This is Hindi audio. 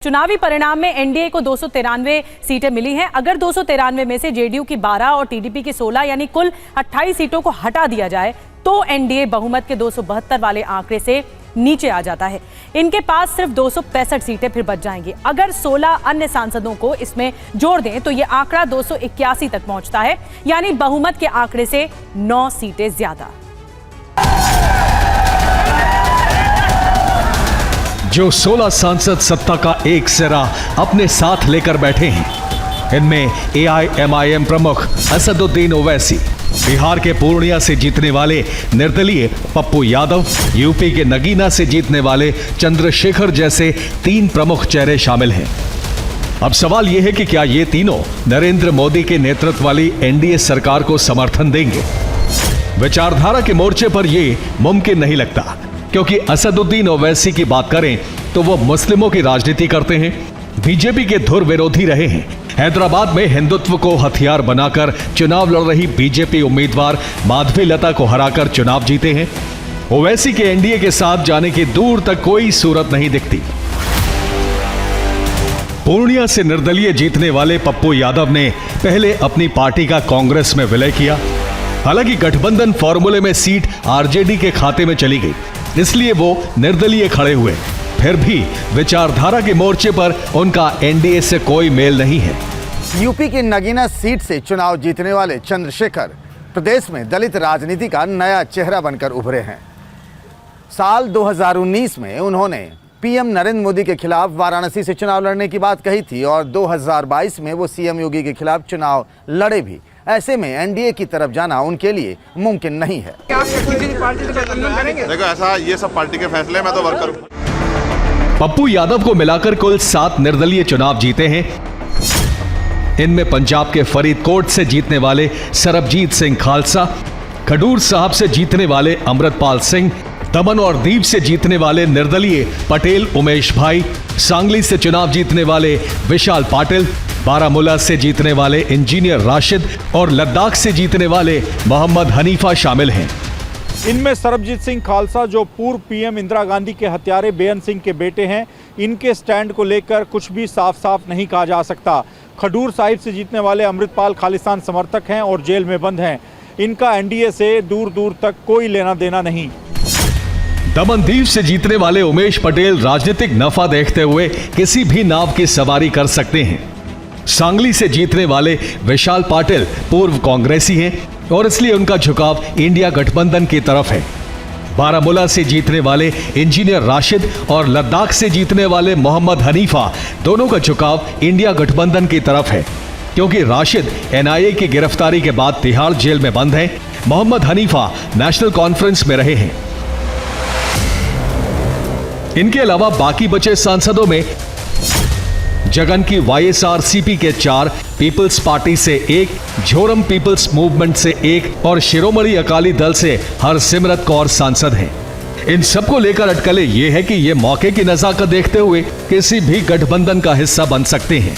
चुनावी परिणाम में एनडीए को 293 सीटें मिली हैं। अगर 293 में से जेडीयू की 12 और टीडीपी की 16 यानी कुल 28 सीटों को हटा दिया जाए तो एनडीए बहुमत के 272 वाले आंकड़े से नीचे आ जाता है। इनके पास सिर्फ 265 सीटें फिर बच जाएंगी। अगर 16 अन्य सांसदों को इसमें जोड़ दें तो यह आंकड़ा 281 तक पहुंचता है, यानी बहुमत के आंकड़े से 9 सीटें ज्यादा। जो 16 सांसद सत्ता का एक सिरा अपने साथ लेकर बैठे हैं, इनमें एआईएमआईएम प्रमुख असदुद्दीन ओवैसी, बिहार के पूर्णिया से जीतने वाले निर्दलीय पप्पू यादव, यूपी के नगीना से जीतने वाले चंद्रशेखर जैसे 3 प्रमुख चेहरे शामिल हैं। अब सवाल यह है कि क्या ये तीनों नरेंद्र मोदी के नेतृत्व वाली एनडीए सरकार को समर्थन देंगे? विचारधारा के मोर्चे पर यह मुमकिन नहीं लगता, क्योंकि असदुद्दीन ओवैसी की बात करें तो वो मुस्लिमों की राजनीति करते हैं, बीजेपी के धुर विरोधी रहे हैं, हैदराबाद में हिंदुत्व को हथियार बनाकर चुनाव लड़ रही बीजेपी उम्मीदवार माधवी लता को हराकर चुनाव जीते हैं। ओवैसी के एनडीए के साथ जाने की दूर तक कोई सूरत नहीं दिखती। पूर्णिया से निर्दलीय जीतने वाले पप्पू यादव ने पहले अपनी पार्टी का कांग्रेस में विलय किया। हालांकि गठबंधन फॉर्मूले में सीट आरजेडी के खाते में चली गई, इसलिए वो निर्दलीय खड़े हुए। फिर भी विचारधारा के मोर्चे पर उनका एनडीए से कोई मेल नहीं है। यूपी की नगीना सीट से चुनाव जीतने वाले चंद्रशेखर प्रदेश में दलित राजनीति का नया चेहरा बनकर उभरे हैं। साल 2019 में उन्होंने पीएम नरेंद्र मोदी के खिलाफ वाराणसी से चुनाव लड़ने की बात कही थी और 2022 में वो सीएम योगी के खिलाफ चुनाव लड़े भी। ऐसे में एनडीए की तरफ जाना उनके लिए मुमकिन नहीं है। देखो ऐसा ये सब पार्टी के फैसले, मैं तो वर्कर हूं। पप्पू यादव को मिलाकर कुल 7 निर्दलीय चुनाव जीते हैं। इनमें पंजाब के फरीदकोट से जीतने वाले सरबजीत सिंह खालसा, खडूर साहब से जीतने वाले अमृतपाल सिंह, दमन और दीव से जीतने वाले निर्दलीय पटेल उमेश भाई, सांगली से चुनाव जीतने वाले विशाल पाटिल, बारामूला से जीतने वाले इंजीनियर राशिद और लद्दाख से जीतने वाले मोहम्मद हनीफा शामिल हैं। इनमें सरबजीत सिंह खालसा, जो पूर्व पीएम इंदिरा गांधी के हत्यारे बेअंत सिंह के बेटे हैं, इनके स्टैंड को लेकर कुछ भी साफ साफ नहीं कहा जा सकता। खडूर साहिब से जीतने वाले अमृतपाल खालिस्तान समर्थक हैं और जेल में बंद हैं। इनका एनडीए से दूर दूर तक कोई लेना देना नहीं। दमनदीव से जीतने वाले उमेश पटेल राजनीतिक नफा देखते हुए किसी भी नाव की सवारी कर सकते हैं। सांगली से जीतने वाले विशाल पाटिल पूर्व कांग्रेसी हैं और इसलिए उनका झुकाव इंडिया गठबंधन की तरफ है। बारामूला से जीतने वाले इंजीनियर राशिद और लद्दाख से जीतने वाले मोहम्मद हनीफा, दोनों का झुकाव इंडिया गठबंधन की तरफ है, क्योंकि राशिद एनआईए की गिरफ्तारी के बाद तिहाड़ जेल में बंद हैं। मोहम्मद हनीफा नेशनल कॉन्फ्रेंस में रहे हैं। इनके अलावा बाकी बचे सांसदों में जगन की वाईएसआरसीपी के 4, पीपल्स पार्टी से 1, झोरम पीपल्स मूवमेंट से 1 और शिरोमणि अकाली दल से हरसिमरत कौर सांसद हैं। इन सबको लेकर अटकलें ये है कि ये मौके की नजाकत देखते हुए किसी भी गठबंधन का हिस्सा बन सकते हैं।